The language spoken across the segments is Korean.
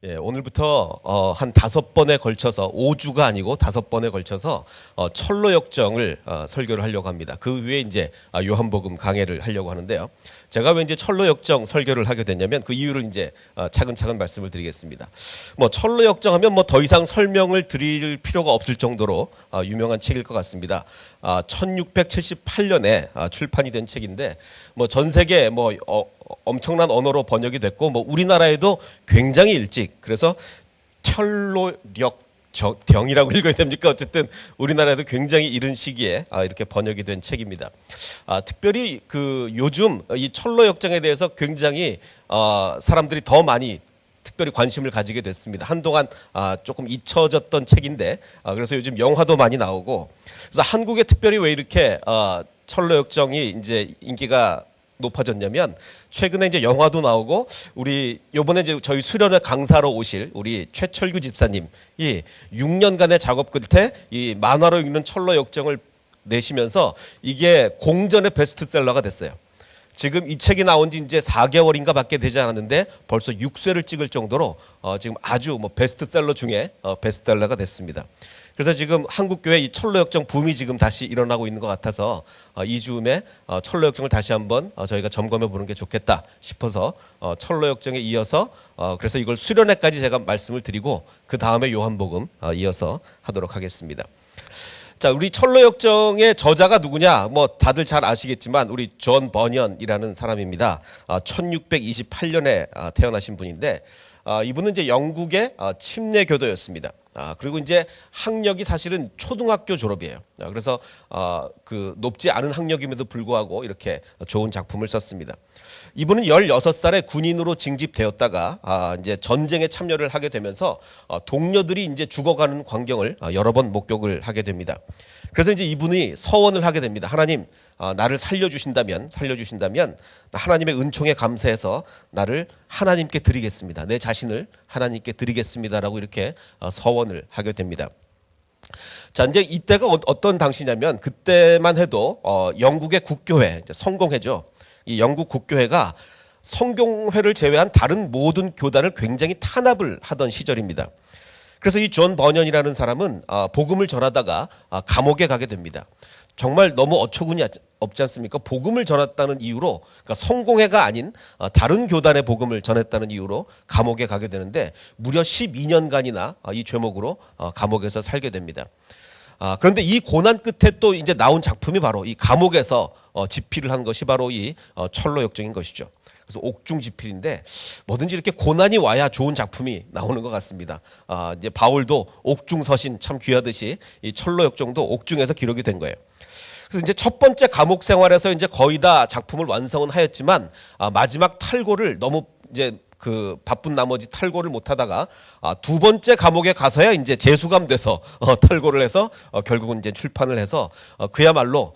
예, 오늘부터 한 5번에 걸쳐서 5주가 아니고 5번에 걸쳐서 철로 역정을 설교를 하려고 합니다. 그 위에 이제 요한복음 강해를 하려고 하는데요. 제가 왜 이제 철로 역정 설교를 하게 됐냐면 그 이유를 이제 차근차근 말씀을 드리겠습니다. 뭐 철로 역정하면 뭐 더 이상 설명을 드릴 필요가 없을 정도로 유명한 책일 것 같습니다. 1678년에 출판이 된 책인데 뭐 전 세계 뭐 엄청난 언어로 번역이 됐고 뭐 우리나라에도 굉장히 일찍, 그래서 철로역정이라고 읽어야 됩니까? 어쨌든 우리나라에도 굉장히 이른 시기에 이렇게 번역이 된 책입니다. 특별히 그 요즘 이 철로역정에 대해서 굉장히 사람들이 더 많이 특별히 관심을 가지게 됐습니다. 한동안 조금 잊혀졌던 책인데 그래서 요즘 영화도 많이 나오고, 그래서 한국에 특별히 왜 이렇게 철로역정이 이제 인기가 높아졌냐면 최근에 이제 영화도 나오고, 우리 요번에 이제 저희 수련회 강사로 오실 우리 최철규 집사님이 6년간의 작업 끝에 이 만화로 읽는 철로 역정을 내시면서 이게 공전의 베스트셀러가 됐어요. 지금 이 책이 나온 지 이제 4개월인가 밖에 되지 않았는데 벌써 6쇄를 찍을 정도로 지금 아주 뭐 베스트셀러 중에 베스트셀러가 됐습니다. 그래서 지금 한국교회 이 철로역정 붐이 지금 다시 일어나고 있는 것 같아서 이 즈음에 철로역정을 다시 한번 저희가 점검해 보는 게 좋겠다 싶어서 철로역정에 이어서 그래서 이걸 수련회까지 제가 말씀을 드리고 그 다음에 요한복음 이어서 하도록 하겠습니다. 자, 우리 철로역정의 저자가 누구냐? 뭐 다들 잘 아시겠지만 우리 존 버년이라는 사람입니다. 1628년에 태어나신 분인데 이분은 이제 영국의 침례교도였습니다. 그리고 이제 학력이 사실은 초등학교 졸업이에요. 그래서 그 높지 않은 학력임에도 불구하고 이렇게 좋은 작품을 썼습니다. 이분은 16살에 군인으로 징집되었다가 이제 전쟁에 참여를 하게 되면서 동료들이 이제 죽어가는 광경을 여러 번 목격을 하게 됩니다. 그래서 이제 이분이 서원을 하게 됩니다. 하나님, 나를 살려주신다면 하나님의 은총에 감사해서 나를 하나님께 드리겠습니다. 내 자신을 하나님께 드리겠습니다라고 이렇게 서원을 하게 됩니다. 자, 이제 이때가 어떤 당시냐면 그때만 해도 영국의 국교회, 성공회죠. 이 영국 국교회가 성경회를 제외한 다른 모든 교단을 굉장히 탄압을 하던 시절입니다. 그래서 이 존 버년이라는 사람은 복음을 전하다가 감옥에 가게 됩니다. 정말 너무 어처구니 없지 않습니까? 복음을 전했다는 이유로, 그러니까 성공회가 아닌 다른 교단의 복음을 전했다는 이유로 감옥에 가게 되는데 무려 12년간이나 이 죄목으로 감옥에서 살게 됩니다. 그런데 이 고난 끝에 또 이제 나온 작품이 바로 이 감옥에서 집필을 한 것이 바로 이 철로역정인 것이죠. 그래서 옥중지필인데 뭐든지 이렇게 고난이 와야 좋은 작품이 나오는 것 같습니다. 이제 바울도 옥중서신 참 귀하듯이 이 철로역정도 옥중에서 기록이 된 거예요. 그래서 이제 첫 번째 감옥 생활에서 이제 거의 다 작품을 완성은 하였지만 마지막 탈고를 너무 이제 그 바쁜 나머지 탈고를 못하다가 두 번째 감옥에 가서야 이제 재수감돼서 탈고를 해서 결국은 이제 출판을 해서 그야말로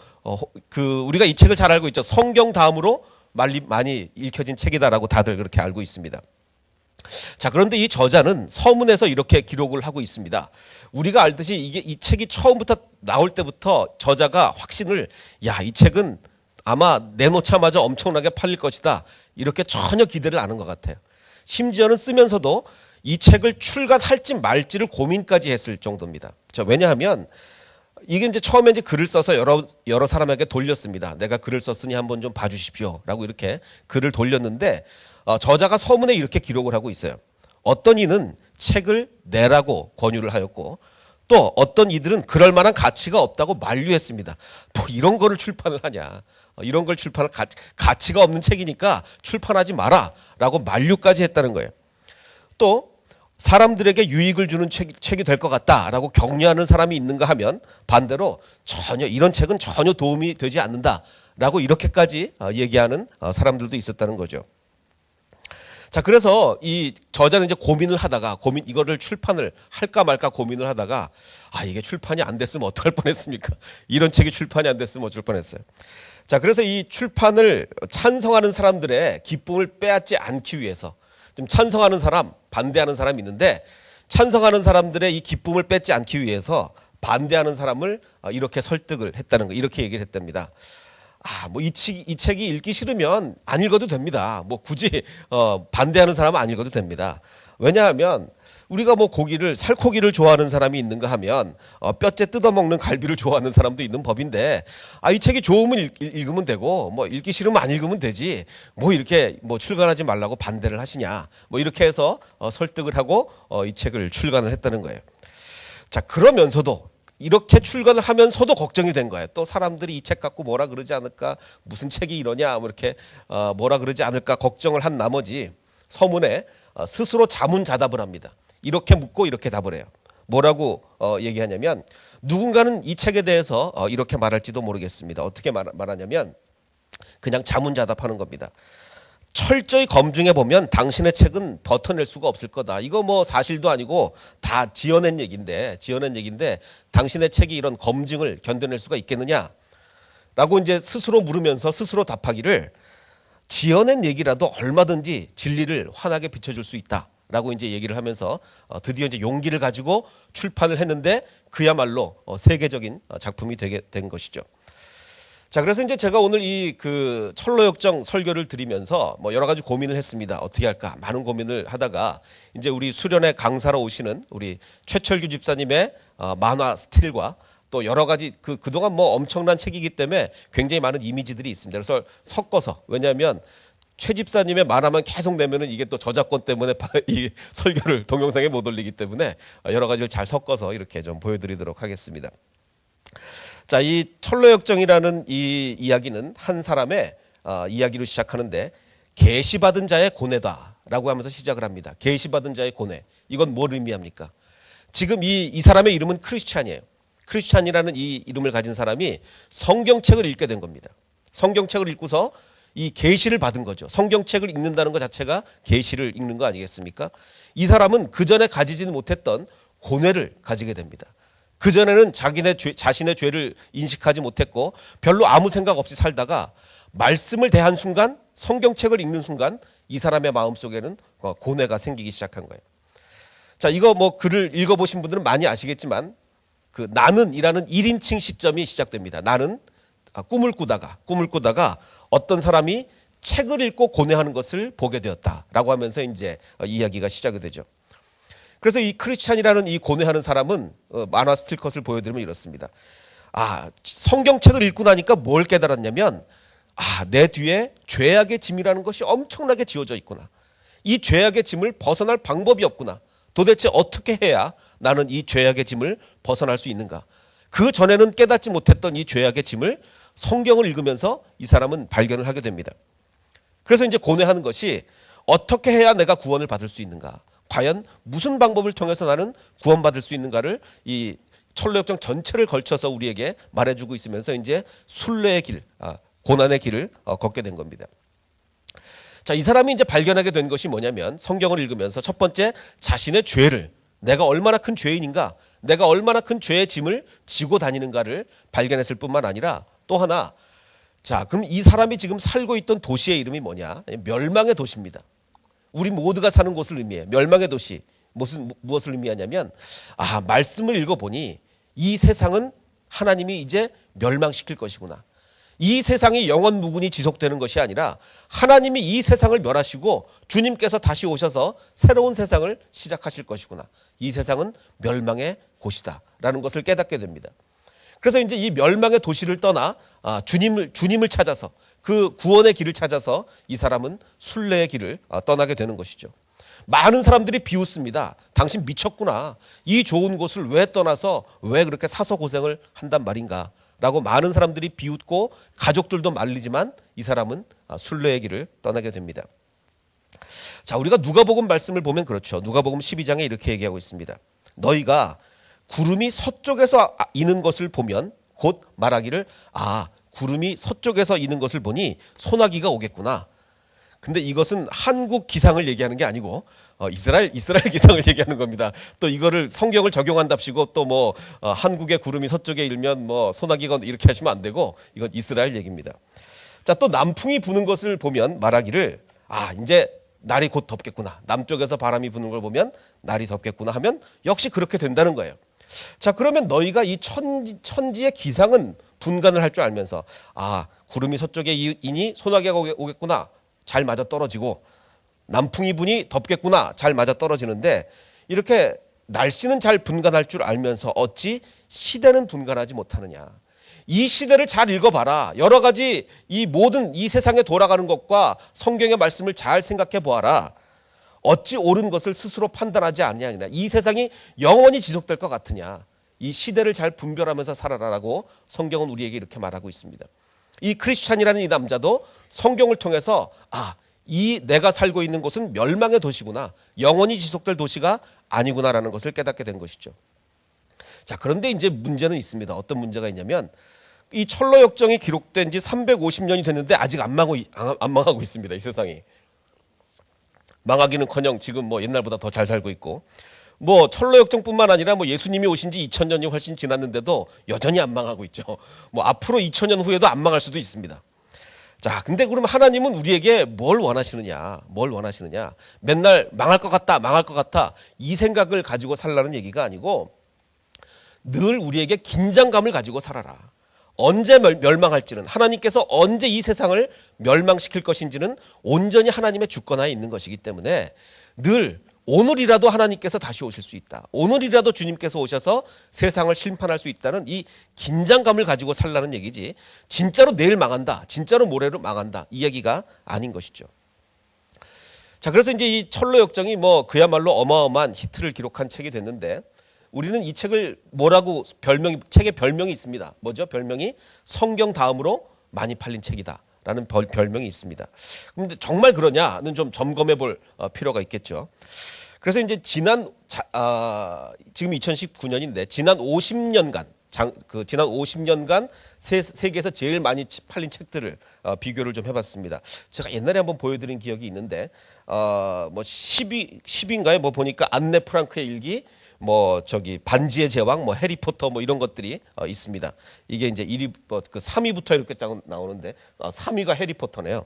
그 우리가 이 책을 잘 알고 있죠. 성경 다음으로 많이 읽혀진 책이다라고 다들 그렇게 알고 있습니다. 자, 그런데 이 저자는 서문에서 이렇게 기록을 하고 있습니다. 우리가 알듯이 이 책이 처음부터 나올 때부터 저자가 확신을, 이 책은 아마 내놓자마자 엄청나게 팔릴 것이다, 이렇게 전혀 기대를 안 한 것 같아요. 심지어는 쓰면서도 이 책을 출간할지 말지를 고민까지 했을 정도입니다. 왜냐하면 이게 이제 처음에 이제 글을 써서 여러 사람에게 돌렸습니다. 내가 글을 썼으니 한번 좀 봐주십시오라고 이렇게 글을 돌렸는데 저자가 서문에 이렇게 기록을 하고 있어요. 어떤 이는 책을 내라고 권유를 하였고 또 어떤 이들은 그럴 만한 가치가 없다고 만류했습니다. 뭐 이런 거를 출판을 하냐? 이런 걸 출판할 가치가 없는 책이니까 출판하지 마라라고 만류까지 했다는 거예요. 또 사람들에게 유익을 주는 책이 될 것 같다라고 격려하는 사람이 있는가 하면 반대로 전혀 이런 책은 전혀 도움이 되지 않는다라고 이렇게까지 얘기하는 사람들도 있었다는 거죠. 자, 그래서 이 저자는 이제 고민을 하다가 이거를 출판을 할까 말까 고민을 하다가 이게 출판이 안 됐으면 어떡할 뻔했습니까? 이런 책이 출판이 안 됐으면 어쩔 뻔했어요. 자, 그래서 이 출판을 찬성하는 사람들의 기쁨을 빼앗지 않기 위해서, 좀 찬성하는 사람, 반대하는 사람이 있는데 찬성하는 사람들의 이 기쁨을 뺏지 않기 위해서 반대하는 사람을 이렇게 설득을 했다는 거, 이렇게 얘기를 했답니다. 뭐 이 책이 읽기 싫으면 안 읽어도 됩니다. 뭐 굳이 반대하는 사람은 안 읽어도 됩니다. 왜냐하면 우리가 뭐 고기를 살코기를 좋아하는 사람이 있는가 하면 뼈째 뜯어먹는 갈비를 좋아하는 사람도 있는 법인데 이 책이 좋으면 읽으면 되고 뭐 읽기 싫으면 안 읽으면 되지 뭐 이렇게 뭐 출간하지 말라고 반대를 하시냐 뭐 이렇게 해서 설득을 하고 이 책을 출간을 했다는 거예요. 자, 그러면서도 이렇게 출간을 하면서도 걱정이 된 거예요. 또 사람들이 이 책 갖고 뭐라 그러지 않을까, 무슨 책이 이러냐 뭐 이렇게 뭐라 그러지 않을까 걱정을 한 나머지 서문에 스스로 자문자답을 합니다. 이렇게 묻고 이렇게 답을 해요. 뭐라고 얘기하냐면 누군가는 이 책에 대해서 이렇게 말할지도 모르겠습니다. 어떻게 말하냐면 그냥 자문자답하는 겁니다. 철저히 검증해 보면 당신의 책은 버텨낼 수가 없을 거다. 이거 뭐 사실도 아니고 다 지어낸 얘기인데 당신의 책이 이런 검증을 견뎌낼 수가 있겠느냐? 라고 이제 스스로 물으면서 스스로 답하기를 지어낸 얘기라도 얼마든지 진리를 환하게 비춰줄 수 있다. 라고 이제 얘기를 하면서 드디어 이제 용기를 가지고 출판을 했는데 그야말로 세계적인 작품이 되게 된 것이죠. 자, 그래서 이제 제가 오늘 이 그 철로역정 설교를 드리면서 뭐 여러 가지 고민을 했습니다. 어떻게 할까? 많은 고민을 하다가 이제 우리 수련회 강사로 오시는 우리 최철규 집사님의 만화 스틸과 또 여러 가지 그동안 뭐 엄청난 책이기 때문에 굉장히 많은 이미지들이 있습니다. 그래서 섞어서 왜냐하면 최 집사님의 만화만 계속 내면은 이게 또 저작권 때문에 이 설교를 동영상에 못 올리기 때문에 여러 가지를 잘 섞어서 이렇게 좀 보여드리도록 하겠습니다. 자, 이 철로역정이라는 이 이야기는 한 사람의 이야기로 시작하는데 계시받은 자의 고뇌다라고 하면서 시작을 합니다. 계시받은 자의 고뇌. 이건 뭘 의미합니까? 지금 이 사람의 이름은 크리스찬이에요. 크리스찬이라는 이 이름을 가진 사람이 성경책을 읽게 된 겁니다. 성경책을 읽고서 이 계시를 받은 거죠. 성경책을 읽는다는 것 자체가 계시를 읽는 거 아니겠습니까? 이 사람은 그전에 가지지는 못했던 고뇌를 가지게 됩니다. 그전에는 자신의 죄를 인식하지 못했고 별로 아무 생각 없이 살다가 말씀을 대한 순간, 성경책을 읽는 순간 이 사람의 마음속에는 고뇌가 생기기 시작한 거예요. 자, 이거 뭐 글을 읽어보신 분들은 많이 아시겠지만 그 나는이라는 1인칭 시점이 시작됩니다. 나는 꿈을 꾸다가 어떤 사람이 책을 읽고 고뇌하는 것을 보게 되었다라고 하면서 이제 이야기가 시작이 되죠. 그래서 이 크리스찬이라는 이 고뇌하는 사람은 만화 스틸컷을 보여드리면 이렇습니다. 성경책을 읽고 나니까 뭘 깨달았냐면 내 뒤에 죄악의 짐이라는 것이 엄청나게 지어져 있구나. 이 죄악의 짐을 벗어날 방법이 없구나. 도대체 어떻게 해야 나는 이 죄악의 짐을 벗어날 수 있는가. 그 전에는 깨닫지 못했던 이 죄악의 짐을 성경을 읽으면서 이 사람은 발견을 하게 됩니다. 그래서 이제 고뇌하는 것이 어떻게 해야 내가 구원을 받을 수 있는가. 과연 무슨 방법을 통해서 나는 구원받을 수 있는가를 이 철로역정 전체를 걸쳐서 우리에게 말해주고 있으면서 이제 순례의 길, 고난의 길을 걷게 된 겁니다. 자, 이 사람이 이제 발견하게 된 것이 뭐냐면 성경을 읽으면서 첫 번째 자신의 죄를 내가 얼마나 큰 죄인인가, 내가 얼마나 큰 죄의 짐을 지고 다니는가를 발견했을 뿐만 아니라 또 하나, 자, 그럼 이 사람이 지금 살고 있던 도시의 이름이 뭐냐? 멸망의 도시입니다. 우리 모두가 사는 곳을 의미해요. 멸망의 도시. 무엇을 의미하냐면 말씀을 읽어보니 이 세상은 하나님이 이제 멸망시킬 것이구나. 이 세상이 영원 무궁히 지속되는 것이 아니라 하나님이 이 세상을 멸하시고 주님께서 다시 오셔서 새로운 세상을 시작하실 것이구나. 이 세상은 멸망의 곳이다 라는 것을 깨닫게 됩니다. 그래서 이제 이 멸망의 도시를 떠나 주님을 찾아서 그 구원의 길을 찾아서 이 사람은 순례의 길을 떠나게 되는 것이죠. 많은 사람들이 비웃습니다. 당신 미쳤구나. 이 좋은 곳을 왜 떠나서 왜 그렇게 사서 고생을 한단 말인가 라고 많은 사람들이 비웃고 가족들도 말리지만 이 사람은 순례의 길을 떠나게 됩니다. 자, 우리가 누가복음 말씀을 보면 그렇죠. 누가복음 12장에 이렇게 얘기하고 있습니다. 너희가 구름이 서쪽에서 이는 것을 보면 곧 말하기를 구름이 서쪽에서 이는 것을 보니 소나기가 오겠구나. 근데 이것은 한국 기상을 얘기하는 게 아니고 이스라엘 기상을 얘기하는 겁니다. 또 이거를 성경을 적용한답시고 또 뭐 한국의 구름이 서쪽에 일면 뭐 소나기가 이렇게 하시면 안 되고 이건 이스라엘 얘기입니다. 자, 또 남풍이 부는 것을 보면 말하기를 이제 날이 곧 덥겠구나. 남쪽에서 바람이 부는 걸 보면 날이 덥겠구나 하면 역시 그렇게 된다는 거예요. 자, 그러면 너희가 이 천지의 기상은 분간을 할 줄 알면서 구름이 서쪽에 이니 소나기가 오겠구나. 잘 맞아 떨어지고 남풍이 부니 덥겠구나. 잘 맞아 떨어지는데 이렇게 날씨는 잘 분간할 줄 알면서 어찌 시대는 분간하지 못하느냐. 이 시대를 잘 읽어봐라. 여러 가지 이 모든 이 세상에 돌아가는 것과 성경의 말씀을 잘 생각해 보아라. 어찌 옳은 것을 스스로 판단하지 아니하느냐. 이 세상이 영원히 지속될 것 같으냐. 이 시대를 잘 분별하면서 살아라라고 성경은 우리에게 이렇게 말하고 있습니다. 이 크리스찬이라는 이 남자도 성경을 통해서 이 내가 살고 있는 곳은 멸망의 도시구나. 영원히 지속될 도시가 아니구나라는 것을 깨닫게 된 것이죠. 자, 그런데 이제 문제는 있습니다. 어떤 문제가 있냐면 이 철로 역정이 기록된 지 350년이 됐는데 아직 안 망하고 있습니다. 이 세상이. 망하기는커녕 지금 뭐 옛날보다 더 잘 살고 있고 뭐 철로 역정뿐만 아니라 뭐 예수님이 오신 지 2000년이 훨씬 지났는데도 여전히 안 망하고 있죠. 뭐 앞으로 2000년 후에도 안 망할 수도 있습니다. 자, 근데 그러면 하나님은 우리에게 뭘 원하시느냐? 맨날 망할 것 같다. 이 생각을 가지고 살라는 얘기가 아니고 늘 우리에게 긴장감을 가지고 살아라. 언제 멸망할지는, 하나님께서 언제 이 세상을 멸망시킬 것인지는 온전히 하나님의 주권하에 있는 것이기 때문에 늘 오늘이라도 하나님께서 다시 오실 수 있다. 오늘이라도 주님께서 오셔서 세상을 심판할 수 있다는 이 긴장감을 가지고 살라는 얘기지, 진짜로 내일 망한다, 진짜로 모레로 망한다, 이 얘기가 아닌 것이죠. 자, 그래서 이제 이 철로 역정이 뭐 그야말로 어마어마한 히트를 기록한 책이 됐는데, 우리는 이 책을 뭐라고 책의 별명이 있습니다. 뭐죠? 별명이 성경 다음으로 많이 팔린 책이다 라는 별명이 있습니다. 그런데 정말 그러냐는 좀 점검해 볼 필요가 있겠죠. 그래서 이제 지금 2019년인데 지난 50년간 세계에서 제일 많이 팔린 책들을 비교를 좀 해봤습니다. 제가 옛날에 한번 보여드린 기억이 있는데 뭐 10위인가요? 뭐 보니까 안네 프랑크의 일기, 뭐 반지의 제왕, 뭐 해리포터, 뭐 이런 것들이 있습니다. 이게 이제 1위, 그 3위부터 이렇게 나오는데 3위가 해리포터네요.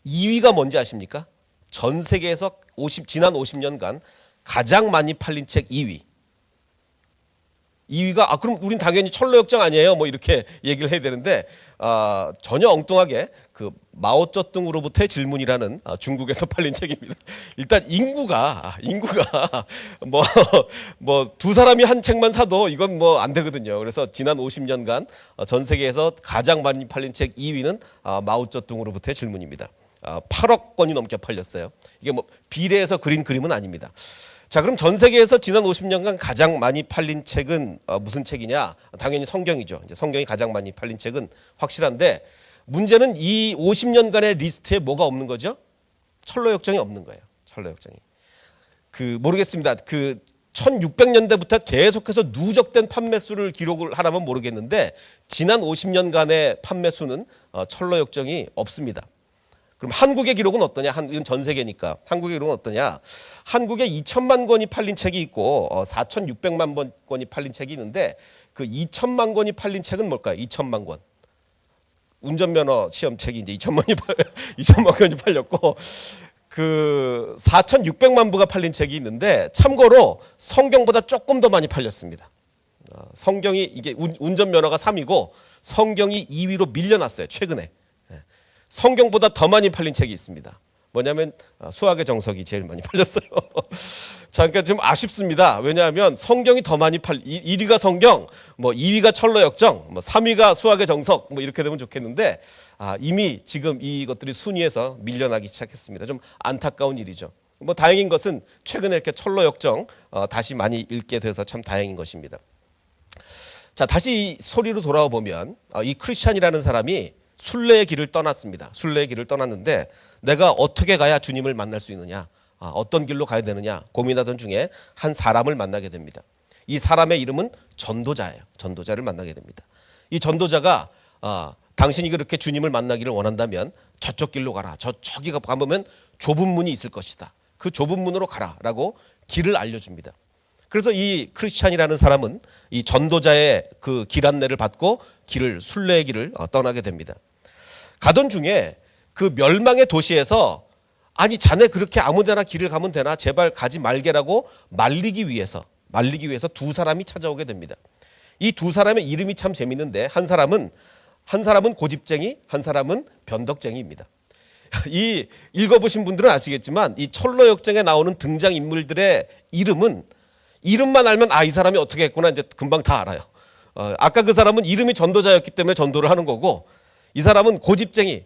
2위가 뭔지 아십니까? 전 세계에서 지난 50년간 가장 많이 팔린 책 2위가 그럼 우린 당연히 철로 역정 아니에요? 뭐 이렇게 얘기를 해야 되는데 전혀 엉뚱하게 그 마오쩌둥으로부터의 질문이라는 중국에서 팔린 책입니다. 일단 인구가 뭐 두 사람이 한 책만 사도 이건 뭐 안 되거든요. 그래서 지난 50년간 전 세계에서 가장 많이 팔린 책 2위는 마오쩌둥으로부터의 질문입니다. 8억 권이 넘게 팔렸어요. 이게 뭐 비례해서 그린 그림은 아닙니다. 자, 그럼 전 세계에서 지난 50년간 가장 많이 팔린 책은 무슨 책이냐? 당연히 성경이죠. 이제 성경이 가장 많이 팔린 책은 확실한데, 문제는 이 50년간의 리스트에 뭐가 없는 거죠? 철로 역정이 없는 거예요. 철로 역정이. 모르겠습니다. 1600년대부터 계속해서 누적된 판매수를 기록을 하라면 모르겠는데, 지난 50년간의 판매수는 철로 역정이 없습니다. 그럼 한국의 기록은 어떠냐? 이건 전 세계니까. 한국의 기록은 어떠냐? 한국에 2천만 권이 팔린 책이 있고 4,600만 권이 팔린 책이 있는데, 그 2천만 권이 팔린 책은 뭘까요? 2천만 권. 운전면허 시험 책이 이제 2천만 권이 팔렸고, 4,600만 부가 팔린 책이 있는데, 참고로 성경보다 조금 더 많이 팔렸습니다. 성경이 이게 운전면허가 3위고 성경이 2위로 밀려났어요. 최근에. 성경보다 더 많이 팔린 책이 있습니다. 뭐냐면 수학의 정석이 제일 많이 팔렸어요. 자, 그러니까 좀 아쉽습니다. 왜냐하면 성경이 더 많이 1위가 성경, 뭐 2위가 철로 역정, 뭐 3위가 수학의 정석, 뭐 이렇게 되면 좋겠는데 이미 지금 이것들이 순위에서 밀려나기 시작했습니다. 좀 안타까운 일이죠. 뭐 다행인 것은 최근에 이렇게 철로 역정 다시 많이 읽게 돼서 참 다행인 것입니다. 자, 다시 소리로 돌아와 보면 이 크리스찬이라는 사람이 순례의 길을 떠났습니다. 순례의 길을 떠났는데 내가 어떻게 가야 주님을 만날 수 있느냐, 어떤 길로 가야 되느냐 고민하던 중에 한 사람을 만나게 됩니다. 이 사람의 이름은 전도자예요. 전도자를 만나게 됩니다. 이 전도자가 당신이 그렇게 주님을 만나기를 원한다면 저쪽 길로 가라. 저기 가보면 좁은 문이 있을 것이다. 그 좁은 문으로 가라라고 길을 알려줍니다. 그래서 이 크리스찬이라는 사람은 이 전도자의 그 길 안내를 받고 순례의 길을 떠나게 됩니다. 가던 중에 그 멸망의 도시에서 자네 그렇게 아무데나 길을 가면 되나, 제발 가지 말게라고 말리기 위해서 두 사람이 찾아오게 됩니다. 이 두 사람의 이름이 참 재밌는데 한 사람은 고집쟁이, 한 사람은 변덕쟁이입니다. 이 읽어보신 분들은 아시겠지만 이 철로 역정에 나오는 등장 인물들의 이름만 알면 이 사람이 어떻게 했구나 이제 금방 다 알아요. 아까 그 사람은 이름이 전도자였기 때문에 전도를 하는 거고, 이 사람은 고집쟁이.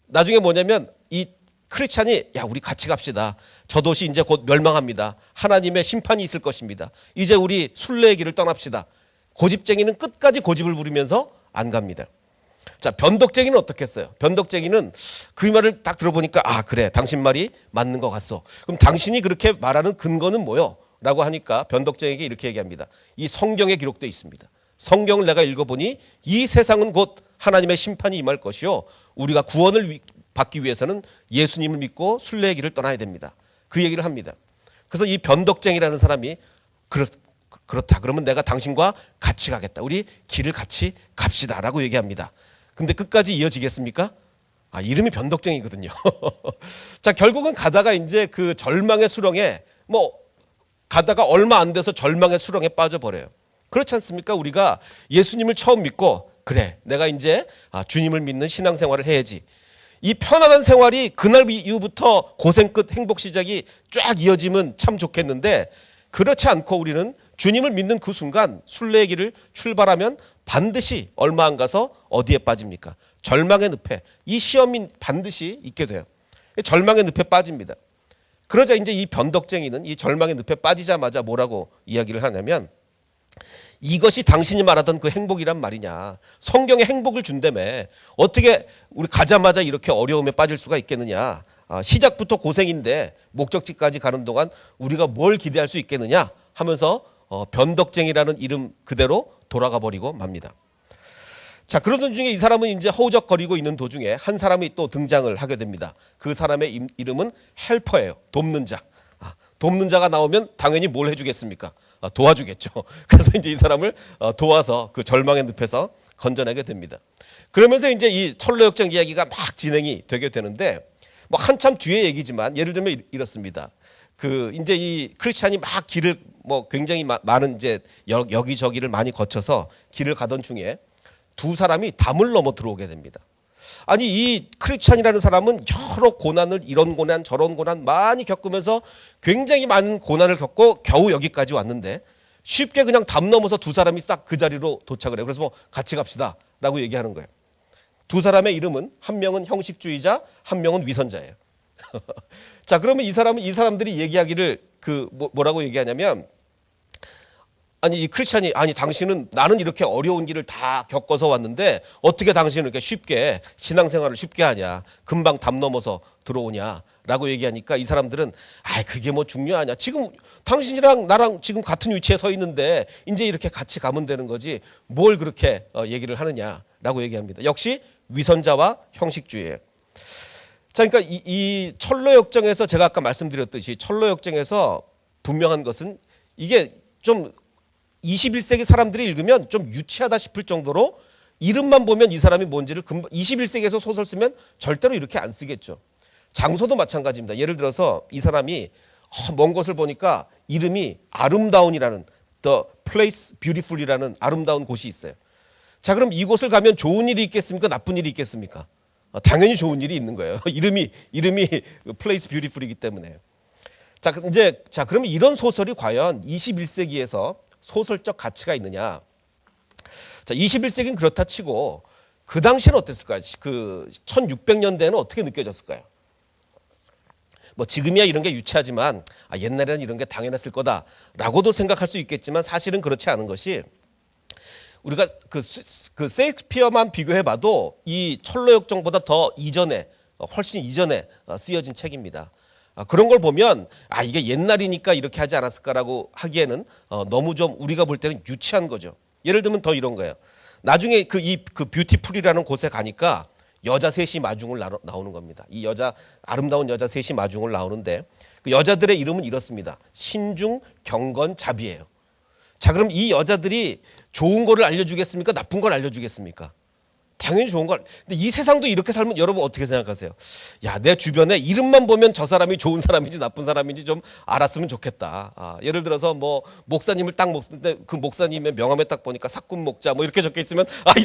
나중에 뭐냐면 이 크리스찬이 야 우리 같이 갑시다. 저 도시 이제 곧 멸망합니다. 하나님의 심판이 있을 것입니다. 이제 우리 순례의 길을 떠납시다. 고집쟁이는 끝까지 고집을 부리면서 안 갑니다. 자, 변덕쟁이는 어떻게 했어요? 변덕쟁이는 그 말을 딱 들어보니까 그래 당신 말이 맞는 것 같소. 그럼 당신이 그렇게 말하는 근거는 뭐요? 라고 하니까 변덕쟁이에게 이렇게 얘기합니다. 이 성경에 기록되어 있습니다. 성경을 내가 읽어보니 이 세상은 곧 하나님의 심판이 임할 것이요 우리가 구원을 받기 위해서는 예수님을 믿고 순례의 길을 떠나야 됩니다. 그 얘기를 합니다. 그래서 이 변덕쟁이라는 사람이 그렇다. 그러면 내가 당신과 같이 가겠다. 우리 길을 같이 갑시다. 라고 얘기합니다. 근데 끝까지 이어지겠습니까? 이름이 변덕쟁이거든요. 자, 결국은 가다가 이제 그 절망의 수렁에 가다가 얼마 안 돼서 절망의 수렁에 빠져버려요. 그렇지 않습니까? 우리가 예수님을 처음 믿고 그래 내가 이제 주님을 믿는 신앙생활을 해야지. 이 편안한 생활이 그날 이후부터 고생 끝 행복 시작이 쫙 이어지면 참 좋겠는데 그렇지 않고 우리는 주님을 믿는 그 순간 순례의 길을 출발하면 반드시 얼마 안 가서 어디에 빠집니까? 절망의 늪에. 이 시험이 반드시 있게 돼요. 절망의 늪에 빠집니다. 그러자 이제 이 변덕쟁이는 이 절망의 늪에 빠지자마자 뭐라고 이야기를 하냐면 이것이 당신이 말하던 그 행복이란 말이냐. 성경에 행복을 준다며 어떻게 우리 가자마자 이렇게 어려움에 빠질 수가 있겠느냐. 시작부터 고생인데 목적지까지 가는 동안 우리가 뭘 기대할 수 있겠느냐 하면서 변덕쟁이라는 이름 그대로 돌아가 버리고 맙니다. 자, 그러던 중에 이 사람은 이제 허우적거리고 있는 도중에 한 사람이 또 등장을 하게 됩니다. 그 사람의 이름은 헬퍼예요. 돕는 자. 돕는 자가 나오면 당연히 뭘 해주겠습니까? 도와주겠죠. 그래서 이제 이 사람을 도와서 그 절망의 늪에서 건져내게 됩니다. 그러면서 이제 이 철로 역정 이야기가 막 진행이 되게 되는데 한참 뒤의 얘기지만 예를 들면 이렇습니다. 그 이제 이 크리스찬이 막 길을 굉장히 많은 이제 여기저기를 많이 거쳐서 길을 가던 중에 두 사람이 담을 넘어 들어오게 됩니다. 아니 이 크리스찬이라는 사람은 여러 고난을 이런 고난 저런 고난 많이 겪으면서 굉장히 많은 고난을 겪고 겨우 여기까지 왔는데 쉽게 그냥 담 넘어서 두 사람이 싹 그 자리로 도착을 해요. 그래서 같이 갑시다 라고 얘기하는 거예요. 두 사람의 이름은 한 명은 형식주의자 한 명은 위선자예요. 자, 그러면 이 사람들이 얘기하기를 뭐라고 얘기하냐면 이 크리스찬이 당신은 나는 이렇게 어려운 길을 다 겪어서 왔는데 어떻게 당신은 이렇게 쉽게 신앙생활을 쉽게 하냐 금방 담 넘어서 들어오냐라고 얘기하니까 이 사람들은 그게 중요하냐 지금 당신이랑 나랑 지금 같은 위치에 서 있는데 이제 이렇게 같이 가면 되는 거지 뭘 그렇게 얘기를 하느냐라고 얘기합니다. 역시 위선자와 형식주의예요. 자, 그러니까 이 철로 역정에서 제가 아까 말씀드렸듯이 철로 역정에서 분명한 것은 이게 좀 21세기 사람들이 읽으면 좀 유치하다 싶을 정도로 이름만 보면 이 사람이 뭔지를 21세기에서 소설 쓰면 절대로 이렇게 안 쓰겠죠. 장소도 마찬가지입니다. 예를 들어서 이 사람이 먼 곳을 보니까 이름이 아름다운이라는 The Place Beautiful이라는 아름다운 곳이 있어요. 자, 그럼 이곳을 가면 좋은 일이 있겠습니까? 나쁜 일이 있겠습니까? 당연히 좋은 일이 있는 거예요. 이름이 Place Beautiful이기 때문에. 자, 그러면 이런 소설이 과연 21세기에서 소설적 가치가 있느냐? 자, 21세기는 그렇다 치고 그 당시에는 어땠을까요? 그 1600년대에는 어떻게 느껴졌을까요? 지금이야 이런 게 유치하지만 옛날에는 이런 게 당연했을 거다라고도 생각할 수 있겠지만 사실은 그렇지 않은 것이 우리가 그 셰익스피어만 비교해봐도 이 철로 역정보다 더 이전에 훨씬 이전에 쓰여진 책입니다. 그런 걸 보면 이게 옛날이니까 이렇게 하지 않았을까라고 하기에는 너무 좀 우리가 볼 때는 유치한 거죠. 예를 들면 더 이런 거예요. 나중에 그 뷰티풀이라는 곳에 가니까 여자 셋이 마중을 나오는 겁니다. 이 아름다운 여자 셋이 마중을 나오는데 그 여자들의 이름은 이렇습니다. 신중, 경건, 자비예요. 자, 그럼 이 여자들이 좋은 거를 알려주겠습니까? 나쁜 걸 알려주겠습니까? 당연히 좋은 걸. 근데 이 세상도 이렇게 살면 여러분 어떻게 생각하세요? 야, 내 주변에 이름만 보면 저 사람이 좋은 사람인지 나쁜 사람인지 좀 알았으면 좋겠다. 예를 들어서 뭐 목사님을 딱 먹는데 그 목사님의 명함에 딱 보니까 사꾼 목자 뭐 이렇게 적혀 있으면 이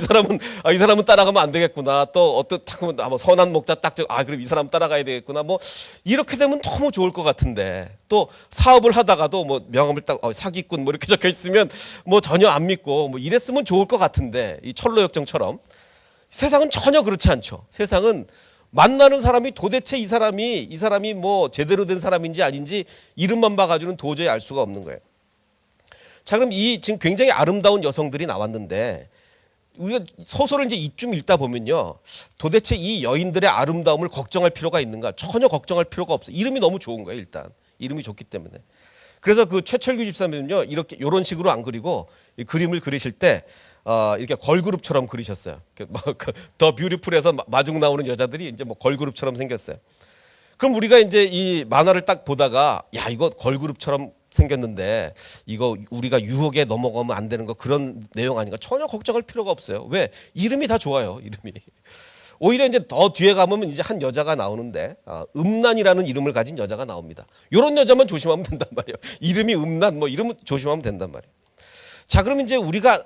사람은 따라가면 안 되겠구나. 또 어떤 딱 보면 뭐 선한 목자 딱 그럼 이 사람 따라가야 되겠구나. 뭐 이렇게 되면 너무 좋을 것 같은데 또 사업을 하다가도 뭐 명함을 딱 사기꾼 뭐 이렇게 적혀 있으면 뭐 전혀 안 믿고 뭐 이랬으면 좋을 것 같은데 이 철로역정처럼 세상은 전혀 그렇지 않죠. 세상은 만나는 사람이 도대체 이 사람이 뭐 제대로 된 사람인지 아닌지 이름만 봐가지고는 도저히 알 수가 없는 거예요. 자, 그럼 이 지금 굉장히 아름다운 여성들이 나왔는데 우리가 소설을 이제 이쯤 읽다 보면요, 도대체 이 여인들의 아름다움을 걱정할 필요가 있는가? 전혀 걱정할 필요가 없어요. 이름이 너무 좋은 거예요. 일단 이름이 좋기 때문에. 그래서 그 최철규 집사님은요, 이렇게 이런 식으로 안 그리고 이 그림을 그리실 때. 이렇게 걸그룹처럼 그리셨어요. 더 뷰티풀에서 마중 나오는 여자들이 이제 뭐 걸그룹처럼 생겼어요. 그럼 우리가 이제 이 만화를 딱 보다가 야, 이거 걸그룹처럼 생겼는데 이거 우리가 유혹에 넘어가면 안 되는 거 그런 내용 아닌가? 전혀 걱정할 필요가 없어요. 왜? 이름이 다 좋아요. 이름이. 오히려 이제 더 뒤에 가면 이제 한 여자가 나오는데 음란이라는 이름을 가진 여자가 나옵니다. 이런 여자만 조심하면 된단 말이에요. 이름이 음란 뭐 이름 조심하면 된단 말이에요. 자, 그럼 이제 우리가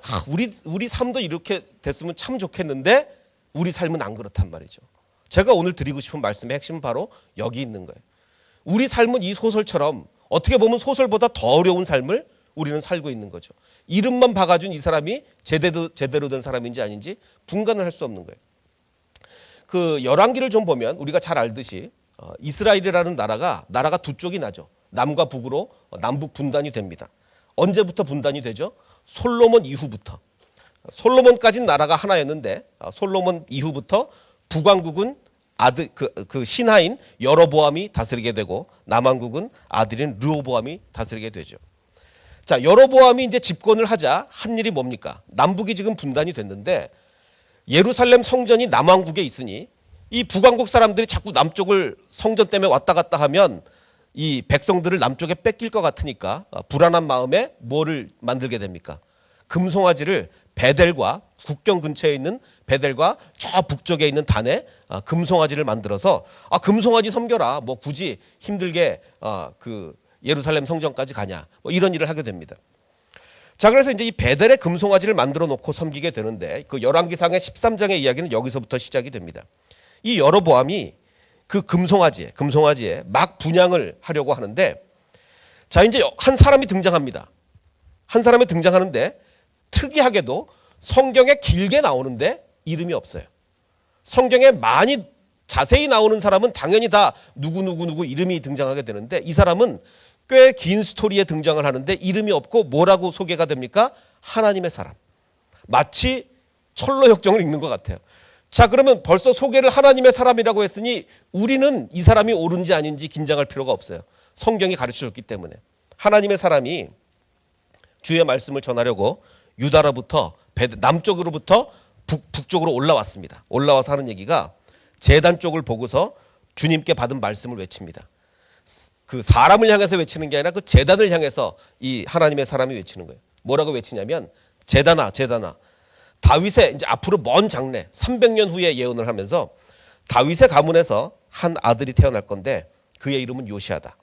우리 삶도 이렇게 됐으면 참 좋겠는데 우리 삶은 안 그렇단 말이죠. 제가 오늘 드리고 싶은 말씀의 핵심은 바로 여기 있는 거예요. 우리 삶은 이 소설처럼 어떻게 보면 소설보다 더 어려운 삶을 우리는 살고 있는 거죠. 이름만 봐가지고 이 사람이 제대로 된 사람인지 아닌지 분간을 할 수 없는 거예요. 그 열왕기를 좀 보면 우리가 잘 알듯이 이스라엘이라는 나라가 두 쪽이 나죠. 남과 북으로 남북 분단이 됩니다. 언제부터 분단이 되죠? 솔로몬 이후부터. 솔로몬까지는 나라가 하나였는데 솔로몬 이후부터 북왕국은 아들 그 신하인 여로보암이 다스리게 되고 남왕국은 아들인 르호보암이 다스리게 되죠. 자, 여로보암이 이제 집권을 하자 한 일이 뭡니까? 남북이 지금 분단이 됐는데 예루살렘 성전이 남왕국에 있으니 이 북왕국 사람들이 자꾸 남쪽을 성전 때문에 왔다 갔다 하면 이 백성들을 남쪽에 뺏길 것 같으니까 불안한 마음에 뭐를 만들게 됩니까? 금송아지를 베델과 국경 근처에 있는 베델과 저 북쪽에 있는 단에 금송아지를 만들어서 금송아지 섬겨라. 뭐 굳이 힘들게 그 예루살렘 성전까지 가냐. 뭐 이런 일을 하게 됩니다. 자, 그래서 이제 이 베델의 금송아지를 만들어 놓고 섬기게 되는데 그 열왕기상의 13장의 이야기는 여기서부터 시작이 됩니다. 이 여로보암이 그 금송아지에 막 분향을 하려고 하는데 자, 이제 한 사람이 등장합니다. 한 사람이 등장하는데 특이하게도 성경에 길게 나오는데 이름이 없어요. 성경에 많이 자세히 나오는 사람은 당연히 다 누구 이름이 등장하게 되는데 이 사람은 꽤 긴 스토리에 등장을 하는데 이름이 없고 뭐라고 소개가 됩니까? 하나님의 사람. 마치 철로역정을 읽는 것 같아요. 자, 그러면 벌써 소개를 하나님의 사람이라고 했으니 우리는 이 사람이 옳은지 아닌지 긴장할 필요가 없어요. 성경이 가르쳐줬기 때문에. 하나님의 사람이 주의 말씀을 전하려고 유다로부터 남쪽으로부터 북쪽으로 올라왔습니다. 올라와서 하는 얘기가 제단 쪽을 보고서 주님께 받은 말씀을 외칩니다. 그 사람을 향해서 외치는 게 아니라 그 제단을 향해서 이 하나님의 사람이 외치는 거예요. 뭐라고 외치냐면 제단아 다윗의 이제 앞으로 먼 장래 300년 후에 예언을 하면서 다윗의 가문에서 한 아들이 태어날 건데 그의 이름은 요시아다.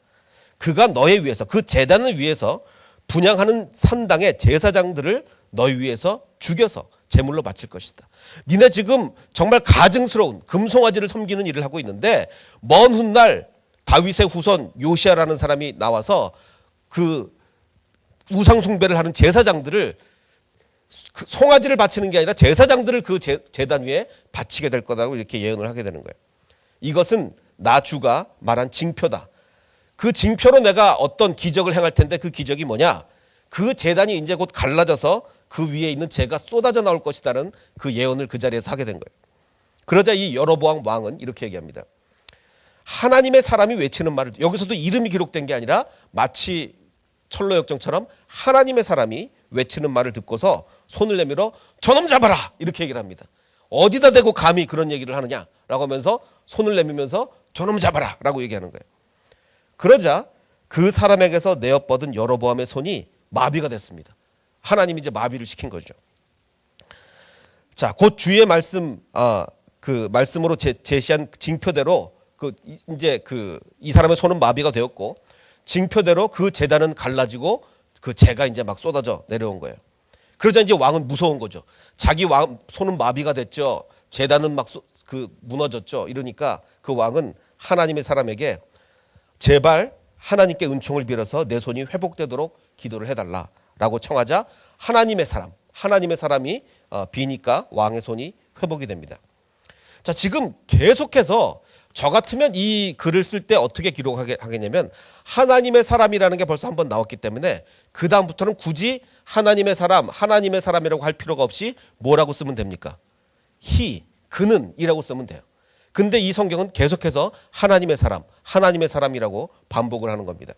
그가 너에 위해서 그 제단을 위해서 분향하는 산당의 제사장들을 너희 위해서 죽여서 제물로 바칠 것이다. 니네 지금 정말 가증스러운 금송아지를 섬기는 일을 하고 있는데 먼 훗날 다윗의 후손 요시아라는 사람이 나와서 그 우상 숭배를 하는 제사장들을 그 송아지를 바치는 게 아니라 제사장들을 그 제단 위에 바치게 될 거라고 이렇게 예언을 하게 되는 거예요. 이것은 나 주가 말한 징표다. 그 징표로 내가 어떤 기적을 행할 텐데 그 기적이 뭐냐? 그 제단이 이제 곧 갈라져서 그 위에 있는 재가 쏟아져 나올 것이라는 그 예언을 그 자리에서 하게 된 거예요. 그러자 이 여로보암 왕은 이렇게 얘기합니다. 하나님의 사람이 외치는 말을, 여기서도 이름이 기록된 게 아니라 마치 철로역정처럼 하나님의 사람이 외치는 말을 듣고서 손을 내밀어 저놈 잡아라 이렇게 얘기를 합니다. 어디다 대고 감히 그런 얘기를 하느냐라고 하면서 손을 내밀면서 저놈 잡아라 라고 얘기하는 거예요. 그러자 그 사람에게서 내어뻗은 여로보암의 손이 마비가 됐습니다. 하나님이 이제 마비를 시킨 거죠. 자, 곧 주의 말씀, 그 말씀으로 제시한 징표대로 이제 이 사람의 손은 마비가 되었고 징표대로 그 제단은 갈라지고 그 재가 이제 막 쏟아져 내려온 거예요. 그러자 이제 왕은 무서운 거죠. 자기 손은 마비가 됐죠. 제단은 막 무너졌죠. 이러니까 그 왕은 하나님의 사람에게 제발 하나님께 은총을 빌어서 내 손이 회복되도록 기도를 해달라라고 청하자 하나님의 사람이 비니까 왕의 손이 회복이 됩니다. 자, 지금 계속해서 저 같으면 이 글을 쓸 때 어떻게 기록하겠냐면 하나님의 사람이라는 게 벌써 한번 나왔기 때문에 그 다음부터는 굳이 하나님의 사람이라고 할 필요가 없이 뭐라고 쓰면 됩니까? 그는이라고 쓰면 돼요. 근데 이 성경은 계속해서 하나님의 사람이라고 반복을 하는 겁니다.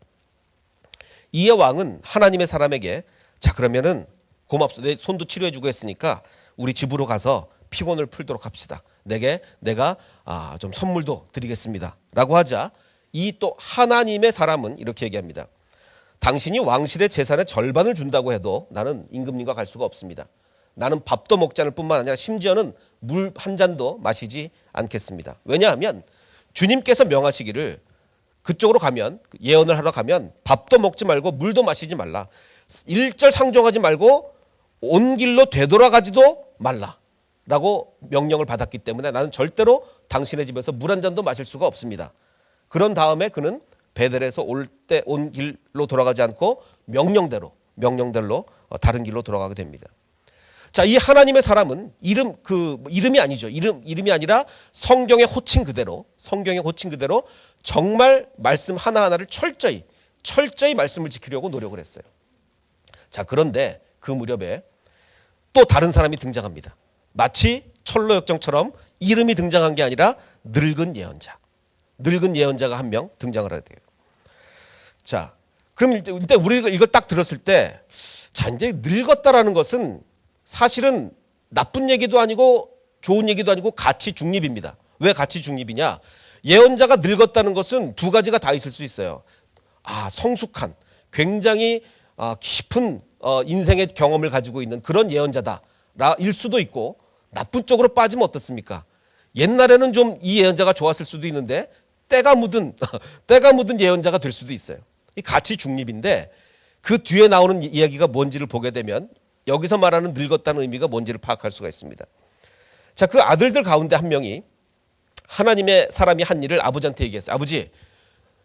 이에 왕은 하나님의 사람에게 자, 그러면은 고맙소. 내 손도 치료해주고 했으니까 우리 집으로 가서 피곤을 풀도록 합시다. 내가 좀 선물도 드리겠습니다. 라고 하자 이 또 하나님의 사람은 이렇게 얘기합니다. 당신이 왕실의 재산의 절반을 준다고 해도 나는 임금님과 갈 수가 없습니다. 나는 밥도 먹지 않을 뿐만 아니라 심지어는 물 한 잔도 마시지 않겠습니다. 왜냐하면 주님께서 명하시기를 그쪽으로 가면 예언을 하러 가면 밥도 먹지 말고 물도 마시지 말라. 일절 상종하지 말고 온 길로 되돌아가지도 말라라고 명령을 받았기 때문에 나는 절대로 당신의 집에서 물 한 잔도 마실 수가 없습니다. 그런 다음에 그는 베델에서 올 때 온 길로 돌아가지 않고 명령대로 다른 길로 돌아가게 됩니다. 자, 이 하나님의 사람은 이름이 아니죠. 이름이 아니라 성경의 호칭 그대로 정말 말씀 하나하나를 철저히 말씀을 지키려고 노력을 했어요. 자, 그런데 그 무렵에 또 다른 사람이 등장합니다. 마치 철로역정처럼 이름이 등장한 게 아니라 늙은 예언자가 한 명 등장을 하게 돼요. 자, 그럼 일단 우리가 이걸 딱 들었을 때 자, 이제 늙었다라는 것은 사실은 나쁜 얘기도 아니고 좋은 얘기도 아니고 가치 중립입니다. 왜 가치 중립이냐? 예언자가 늙었다는 것은 두 가지가 다 있을 수 있어요. 성숙한 굉장히 깊은 인생의 경험을 가지고 있는 그런 예언자다일 수도 있고 나쁜 쪽으로 빠지면 어떻습니까? 옛날에는 좀 이 예언자가 좋았을 수도 있는데 때가 묻은 예언자가 될 수도 있어요. 이 가치 중립인데 그 뒤에 나오는 이야기가 뭔지를 보게 되면 여기서 말하는 늙었다는 의미가 뭔지를 파악할 수가 있습니다. 자, 그 아들들 가운데 한 명이 하나님의 사람이 한 일을 아버지한테 얘기했어요. 아버지,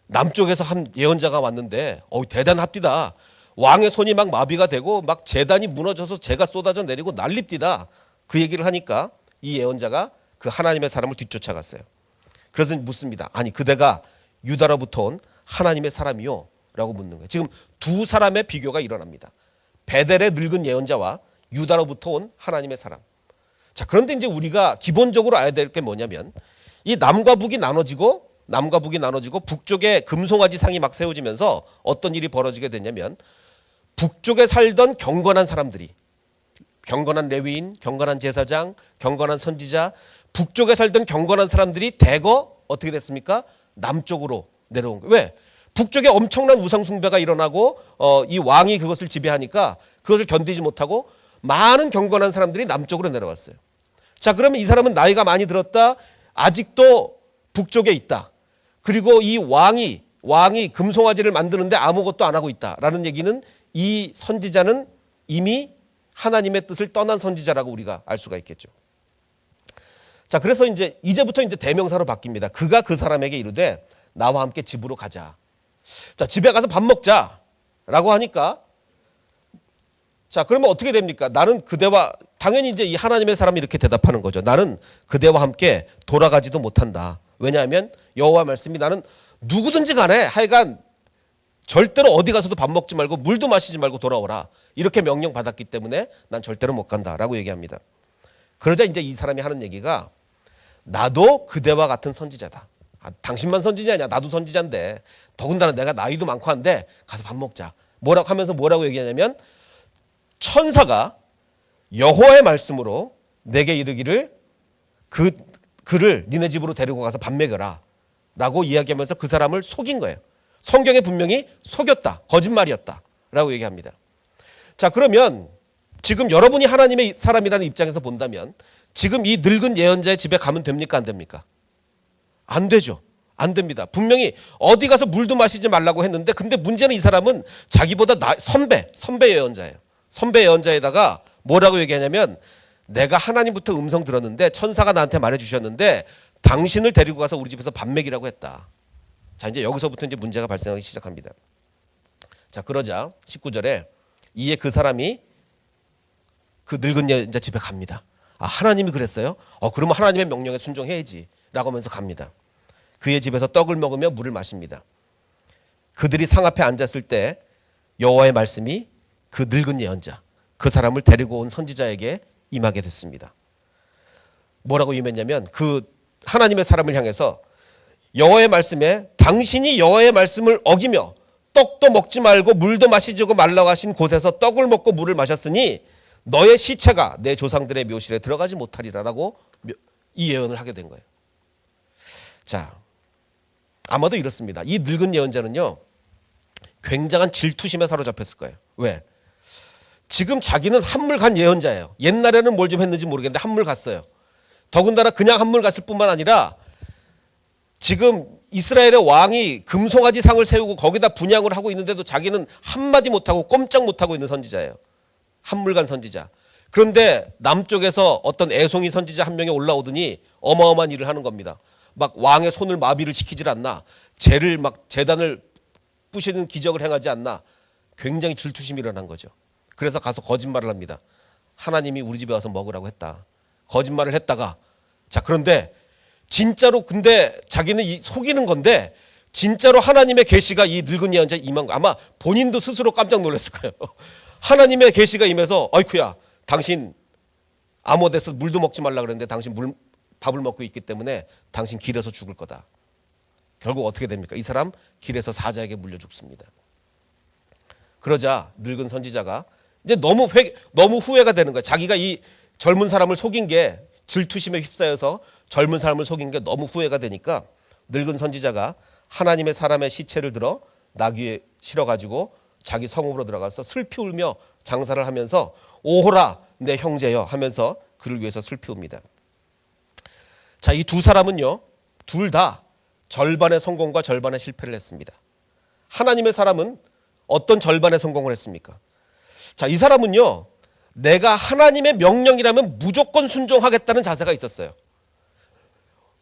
남쪽에서 한 예언자가 왔는데 대단합디다. 왕의 손이 막 마비가 되고 막 제단이 무너져서 재가 쏟아져 내리고 난립디다. 그 얘기를 하니까 이 예언자가 그 하나님의 사람을 뒤쫓아갔어요. 그래서 묻습니다. 아니, 그대가 유다로부터 온 하나님의 사람이요? 라고 묻는 거예요. 지금 두 사람의 비교가 일어납니다. 베델의 늙은 예언자와 유다로부터 온 하나님의 사람. 자, 그런데 이제 우리가 기본적으로 알아야 될 게 뭐냐면 이 남과 북이 나눠지고 북쪽에 금송아지 상이 막 세워지면서 어떤 일이 벌어지게 되냐면 북쪽에 살던 경건한 사람들이 경건한 레위인, 경건한 제사장, 경건한 선지자 북쪽에 살던 경건한 사람들이 대거 어떻게 됐습니까? 남쪽으로 내려온 거예요. 왜? 북쪽에 엄청난 우상숭배가 일어나고 이 왕이 그것을 지배하니까 그것을 견디지 못하고 많은 경건한 사람들이 남쪽으로 내려왔어요. 자, 그러면 이 사람은 나이가 많이 들었다. 아직도 북쪽에 있다. 그리고 이 왕이 금송아지를 만드는데 아무것도 안 하고 있다라는 얘기는 이 선지자는 이미 하나님의 뜻을 떠난 선지자라고 우리가 알 수가 있겠죠. 자, 그래서 이제부터 대명사로 바뀝니다. 그가 그 사람에게 이르되 나와 함께 집으로 가자. 자, 집에 가서 밥 먹자라고 하니까 자, 그러면 어떻게 됩니까? 나는 그대와 당연히 이 하나님의 사람이 이렇게 대답하는 거죠. 나는 그대와 함께 돌아가지도 못한다. 왜냐하면 여호와 말씀이 나는 누구든지 간에 하여간 절대로 어디 가서도 밥 먹지 말고 물도 마시지 말고 돌아오라. 이렇게 명령 받았기 때문에 난 절대로 못 간다라고 얘기합니다. 그러자 이 사람이 하는 얘기가 나도 그대와 같은 선지자다. 당신만 선지자냐? 나도 선지자인데 더군다나 내가 나이도 많고 한데 가서 밥 먹자. 뭐라고 얘기하냐면 천사가 여호와의 말씀으로 내게 이르기를 그를 니네 집으로 데리고 가서 밥 먹여라 라고 이야기하면서 그 사람을 속인 거예요. 성경에 분명히 속였다. 거짓말이었다 라고 얘기합니다. 자, 그러면 지금 여러분이 하나님의 사람이라는 입장에서 본다면 지금 이 늙은 예언자의 집에 가면 됩니까? 안 됩니까? 안 되죠. 안 됩니다. 분명히 어디 가서 물도 마시지 말라고 했는데, 근데 문제는 이 사람은 자기보다 선배 예언자예요. 선배 예언자에다가 뭐라고 얘기하냐면, 내가 하나님부터 음성 들었는데 천사가 나한테 말해주셨는데 당신을 데리고 가서 우리 집에서 밥 먹이라고 했다. 자, 이제 여기서부터 이제 문제가 발생하기 시작합니다. 자, 그러자 19절에 이에 그 사람이 그 늙은 예언자 집에 갑니다. 아, 하나님이 그랬어요? 그러면 하나님의 명령에 순종해야지 라고 하면서 갑니다. 그의 집에서 떡을 먹으며 물을 마십니다. 그들이 상 앞에 앉았을 때 여호와의 말씀이 그 늙은 예언자, 그 사람을 데리고 온 선지자에게 임하게 됐습니다. 뭐라고 임했냐면, 그 하나님의 사람을 향해서 여호와의 말씀에 당신이 여호와의 말씀을 어기며 떡도 먹지 말고 물도 마시지 말라고 하신 곳에서 떡을 먹고 물을 마셨으니 너의 시체가 내 조상들의 묘실에 들어가지 못하리라라고 이 예언을 하게 된 거예요. 자, 아마도 이렇습니다. 이 늙은 예언자는요, 굉장한 질투심에 사로잡혔을 거예요. 왜? 지금 자기는 한물 간 예언자예요. 옛날에는 뭘 좀 했는지 모르겠는데 한물 갔어요. 더군다나 그냥 한물 갔을 뿐만 아니라 지금 이스라엘의 왕이 금송아지 상을 세우고 거기다 분향을 하고 있는데도 자기는 한마디 못하고 꼼짝 못하고 있는 선지자예요. 한물 간 선지자. 그런데 남쪽에서 어떤 애송이 선지자 한 명이 올라오더니 어마어마한 일을 하는 겁니다. 막 왕의 손을 마비를 시키질 않나, 재를 막 재단을 부시는 기적을 행하지 않나. 굉장히 질투심이 일어난 거죠. 그래서 가서 거짓말을 합니다. 하나님이 우리 집에 와서 먹으라고 했다. 거짓말을 했다가, 자, 그런데 진짜로, 근데 자기는 속이는 건데 진짜로 하나님의 계시가 이 늙은 예언자에 임한 거, 아마 본인도 스스로 깜짝 놀랐을 거예요. 하나님의 계시가 임해서, 어이쿠야, 당신 아모데서 물도 먹지 말라 그랬는데 당신 밥을 먹고 있기 때문에 당신 길에서 죽을 거다. 결국 어떻게 됩니까? 이 사람 길에서 사자에게 물려 죽습니다. 그러자 늙은 선지자가 이제 너무 후회가 되는 거예요. 자기가 이 젊은 사람을 속인 게, 질투심에 휩싸여서 젊은 사람을 속인 게 너무 후회가 되니까 늙은 선지자가 하나님의 사람의 시체를 들어 나귀에 실어가지고 자기 성읍으로 들어가서 슬피 울며 장사를 하면서 오호라 내 형제여 하면서 그를 위해서 슬피 웁니다. 자, 이 두 사람은요, 둘 다 절반의 성공과 절반의 실패를 했습니다. 하나님의 사람은 어떤 절반의 성공을 했습니까? 자, 이 사람은요, 내가 하나님의 명령이라면 무조건 순종하겠다는 자세가 있었어요.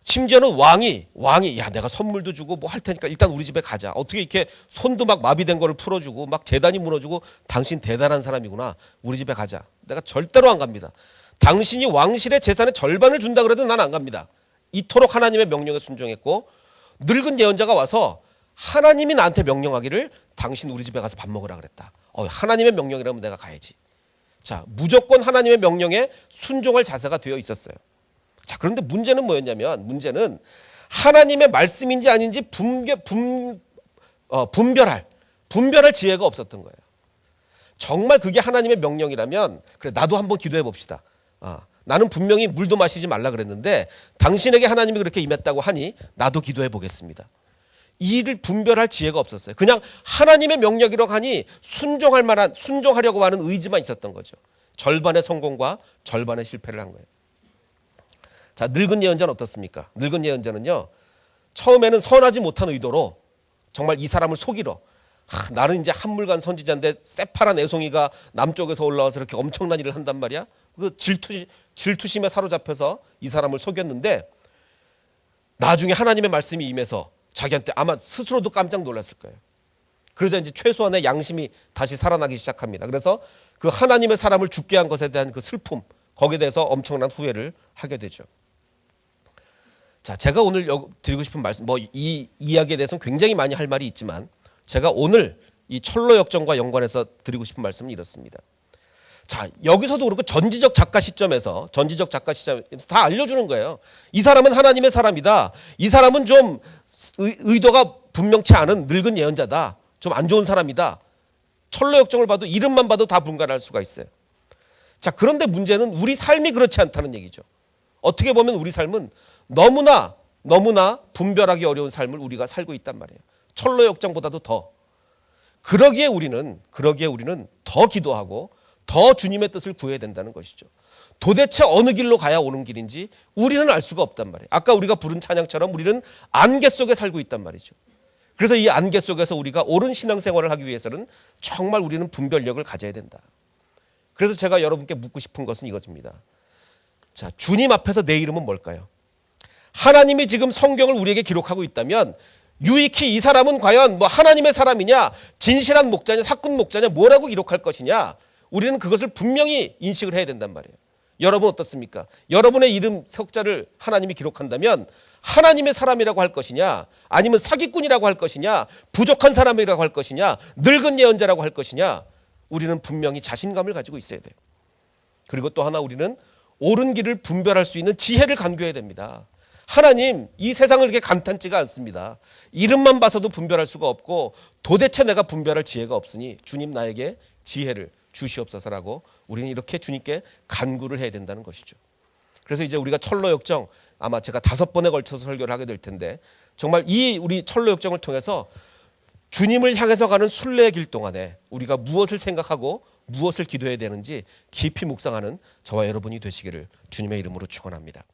심지어는 왕이 야, 내가 선물도 주고 뭐 할 테니까 일단 우리 집에 가자. 어떻게 이렇게 손도 막 마비된 거를 풀어주고 막 재단이 무너지고, 당신 대단한 사람이구나. 우리 집에 가자. 내가 절대로 안 갑니다. 당신이 왕실의 재산의 절반을 준다 그래도 난 안 갑니다. 이토록 하나님의 명령에 순종했고, 늙은 예언자가 와서 하나님이 나한테 명령하기를 당신 우리 집에 가서 밥 먹으라 그랬다. 하나님의 명령이라면 내가 가야지. 자, 무조건 하나님의 명령에 순종할 자세가 되어 있었어요. 자, 그런데 문제는 뭐였냐면, 문제는 하나님의 말씀인지 아닌지 분별할 지혜가 없었던 거예요. 정말 그게 하나님의 명령이라면, 그래, 나도 한번 기도해 봅시다. 나는 분명히 물도 마시지 말라 그랬는데 당신에게 하나님이 그렇게 임했다고 하니 나도 기도해 보겠습니다. 이 일을 분별할 지혜가 없었어요. 그냥 하나님의 명령이라고 하니 순종하려고 하는 의지만 있었던 거죠. 절반의 성공과 절반의 실패를 한 거예요. 자, 늙은 예언자는 어떻습니까? 늙은 예언자는요, 처음에는 선하지 못한 의도로 정말 이 사람을 속이러, 나는 이제 한물간 선지자인데 새파란 애송이가 남쪽에서 올라와서 이렇게 엄청난 일을 한단 말이야. 그 질투심에 사로잡혀서 이 사람을 속였는데 나중에 하나님의 말씀이 임해서 자기한테 아마 스스로도 깜짝 놀랐을 거예요. 그러자 이제 최소한의 양심이 다시 살아나기 시작합니다. 그래서 그 하나님의 사람을 죽게 한 것에 대한 그 슬픔, 거기에 대해서 엄청난 후회를 하게 되죠. 자, 제가 오늘 드리고 싶은 말씀, 이 이야기에 대해서는 굉장히 많이 할 말이 있지만 제가 오늘 이 철로 역정과 연관해서 드리고 싶은 말씀은 이렇습니다. 자, 여기서도 그렇고 전지적 작가 시점에서 다 알려주는 거예요. 이 사람은 하나님의 사람이다. 이 사람은 좀 의도가 분명치 않은 늙은 예언자다. 좀 안 좋은 사람이다. 철로 역정을 봐도 이름만 봐도 다 분간할 수가 있어요. 자, 그런데 문제는 우리 삶이 그렇지 않다는 얘기죠. 어떻게 보면 우리 삶은 너무나 분별하기 어려운 삶을 우리가 살고 있단 말이에요. 철로 역정보다도 더. 그러기에 우리는 더 기도하고 더 주님의 뜻을 구해야 된다는 것이죠. 도대체 어느 길로 가야 오는 길인지 우리는 알 수가 없단 말이에요. 아까 우리가 부른 찬양처럼 우리는 안개 속에 살고 있단 말이죠. 그래서 이 안개 속에서 우리가 옳은 신앙생활을 하기 위해서는 정말 우리는 분별력을 가져야 된다. 그래서 제가 여러분께 묻고 싶은 것은 이것입니다. 자, 주님 앞에서 내 이름은 뭘까요? 하나님이 지금 성경을 우리에게 기록하고 있다면 유익히 이 사람은 과연 뭐 하나님의 사람이냐, 진실한 목자냐, 사꾼 목자냐, 뭐라고 기록할 것이냐, 우리는 그것을 분명히 인식을 해야 된단 말이에요. 여러분 어떻습니까? 여러분의 이름 석자를 하나님이 기록한다면 하나님의 사람이라고 할 것이냐, 아니면 사기꾼이라고 할 것이냐, 부족한 사람이라고 할 것이냐, 늙은 예언자라고 할 것이냐, 우리는 분명히 자신감을 가지고 있어야 돼요. 그리고 또 하나, 우리는 옳은 길을 분별할 수 있는 지혜를 간구해야 됩니다. 하나님, 이 세상을 이렇게 간단치가 않습니다. 이름만 봐서도 분별할 수가 없고 도대체 내가 분별할 지혜가 없으니 주님 나에게 지혜를 주시옵소서라고 우리는 이렇게 주님께 간구를 해야 된다는 것이죠. 그래서 이제 우리가 철로역정, 아마 제가 5번에 걸쳐서 설교를 하게 될 텐데, 정말 이 우리 철로역정을 통해서 주님을 향해서 가는 순례의 길 동안에 우리가 무엇을 생각하고 무엇을 기도해야 되는지 깊이 묵상하는 저와 여러분이 되시기를 주님의 이름으로 축원합니다.